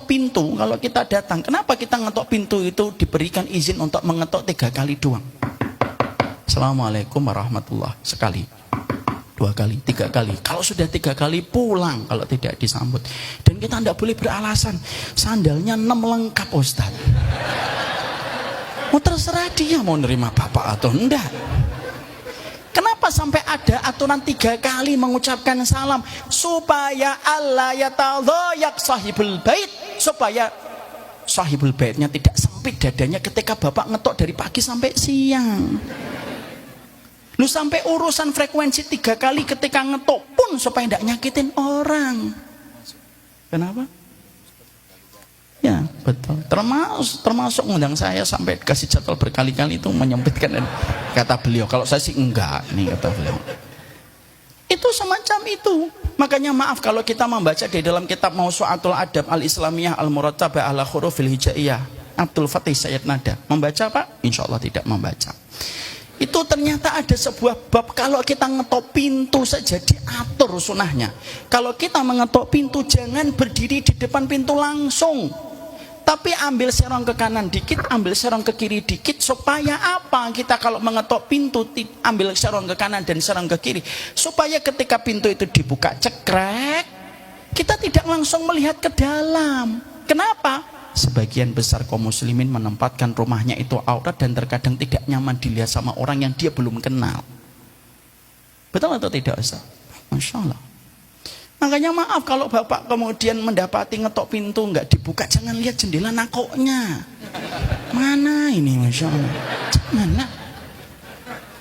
mengetok pintu, kalau kita datang, kenapa kita ngetok pintu itu diberikan izin untuk mengetok 3 kali doang? Assalamualaikum warahmatullah, sekali, 2 kali, 3 kali. Kalau sudah 3 kali pulang kalau tidak disambut. Dan kita tidak boleh beralasan sandalnya 6 lengkap Ustaz. Mau terserah dia mau nerima bapak atau enggak. Kenapa sampai ada aturan 3 kali mengucapkan salam? Supaya Allah yatadhayak sahibul bait, supaya sahibul baitnya tidak sempit dadanya ketika bapak ngetok dari pagi sampai siang. Lu sampai urusan frekuensi 3 kali ketika ngetok pun supaya tidak nyakitin orang. Kenapa? Ya betul. Termasuk ngundang saya sampai kasih jadwal berkali-kali itu menyempitkan. Kata beliau, kalau saya sih enggak nih, kata beliau. Itu semacam itu. Makanya maaf kalau kita membaca di dalam kitab Mawsu'atul Adab Al-Islamiyah Al-Murattabah ala Hurufil Hijaiyah Abdul Fatih Sayyid Nada. Membaca Pak? Insya Allah tidak membaca. Itu ternyata ada sebuah bab, kalau kita ngetok pintu saja diatur sunahnya. Kalau kita mengetok pintu jangan berdiri di depan pintu langsung, tapi ambil serong ke kanan dikit, ambil serong ke kiri dikit. Supaya apa? Kita kalau mengetok pintu ambil serong ke kanan dan serong ke kiri, supaya ketika pintu itu dibuka cekrek, kita tidak langsung melihat ke dalam. Kenapa? Sebagian besar kaum muslimin menempatkan rumahnya itu aurat dan terkadang tidak nyaman dilihat sama orang yang dia belum kenal. Betul atau tidak Ustaz? Masya Allah. Makanya maaf kalau bapak kemudian mendapati ngetok pintu nggak dibuka, jangan lihat jendela nakoknya. Mana ini, Masya Allah. Jangan lah.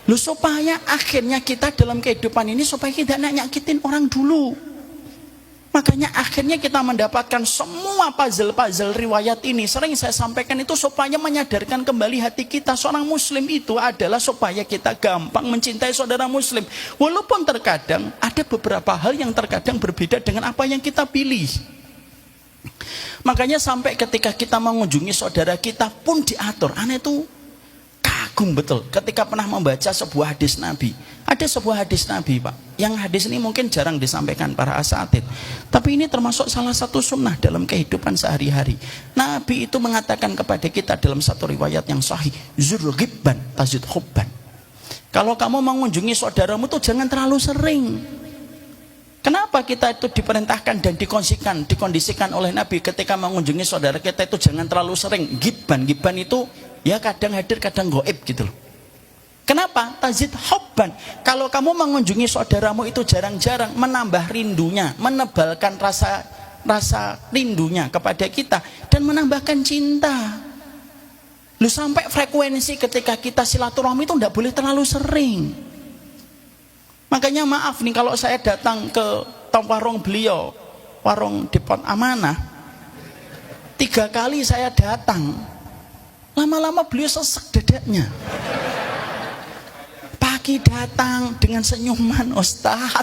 Lu supaya akhirnya kita dalam kehidupan ini supaya kita tidak nyakitin orang dulu. Makanya akhirnya kita mendapatkan semua puzzle-puzzle riwayat ini. Sering saya sampaikan itu supaya menyadarkan kembali hati kita. Seorang muslim itu adalah supaya kita gampang mencintai saudara muslim. Walaupun terkadang ada beberapa hal yang terkadang berbeda dengan apa yang kita pilih. Makanya sampai ketika kita mengunjungi saudara kita pun diatur. Aneh itu kagum betul ketika pernah membaca sebuah hadis Nabi. Ada sebuah hadis Nabi Pak, yang hadis ini mungkin jarang disampaikan para asatid, tapi ini termasuk salah satu sunnah dalam kehidupan sehari-hari. Nabi itu mengatakan kepada kita dalam satu riwayat yang sahih, zur ghibban tazid hubban. Kalau kamu mengunjungi saudaramu tuh jangan terlalu sering. Kenapa kita itu diperintahkan dan dikondisikan oleh Nabi ketika mengunjungi saudara kita itu jangan terlalu sering. Ghibban itu ya kadang hadir kadang goib gitu loh. Kenapa? Tazid hubban. Kalau kamu mengunjungi saudaramu itu jarang-jarang, menambah rindunya, menebalkan rasa rindunya kepada kita dan menambahkan cinta. Lu sampai frekuensi ketika kita silaturahmi itu tidak boleh terlalu sering. Makanya maaf nih kalau saya datang ke warung beliau, warung Depot Amanah, 3 kali saya datang, lama-lama beliau sesek dadanya. Pagi datang dengan senyuman Ustaz,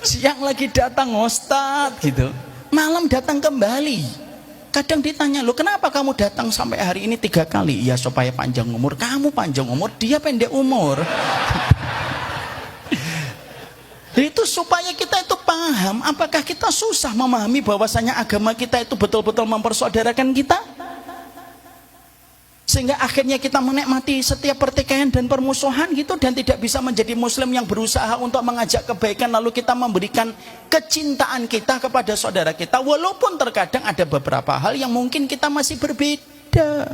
siang lagi datang Ustaz gitu, malam datang kembali. Kadang ditanya, lo kenapa kamu datang sampai hari ini 3 kali? Ya supaya panjang umur. Kamu panjang umur, dia pendek umur. Itu supaya kita itu paham, apakah kita susah memahami bahwasanya agama kita itu betul-betul mempersaudarakan kita? Sehingga akhirnya kita menikmati setiap pertikaian dan permusuhan gitu, dan tidak bisa menjadi muslim yang berusaha untuk mengajak kebaikan, lalu kita memberikan kecintaan kita kepada saudara kita walaupun terkadang ada beberapa hal yang mungkin kita masih berbeda.